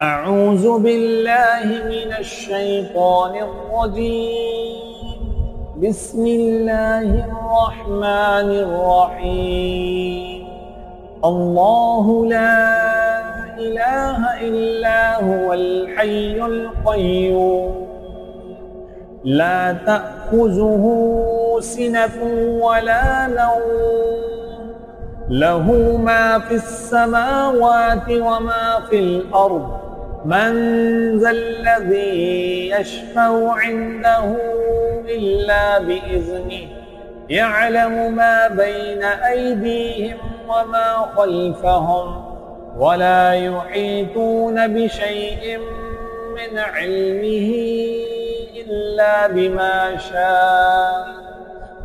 أعوذ بالله من الشيطان الرجيم. بسم الله الرحمن الرحيم. الله لا إله إلا هو الحي القيوم، لا تأخذه سنة ولا نوم، له ما في السماوات وما في الأرض. من ذا الذي يشفع عنده إلا بإذنه، يعلم ما بين أيديهم وما خلفهم، ولا يحيطون بشيء من علمه إلا بما شاء.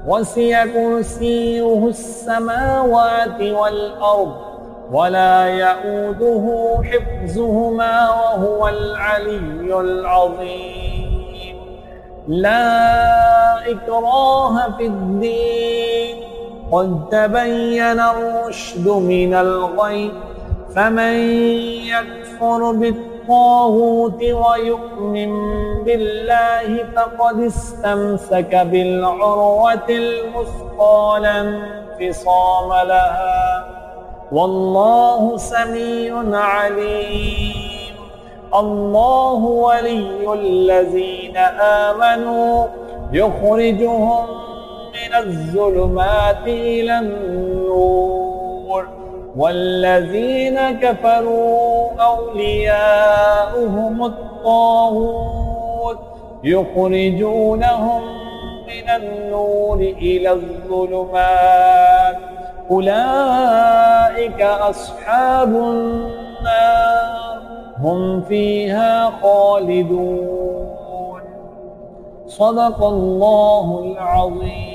وسع كرسيه السماوات والأرض، ولا يئوده حفظهما وهو العلي العظيم. لا إكراه في الدين، قد تبين الرشد من الغي، فمن يكفر بالطاغوت ويؤمن بالله فقد استمسك بالعروة الوثقى لا انفصام لها، والله سميع عليم. الله ولي الذين آمنوا يخرجهم من الظلمات إلى النور، والذين كفروا أولياؤهم الطاغوت يخرجونهم من النور إلى الظلمات، أولئك أصحاب النار هم فيها خالدون. صدق الله العظيم.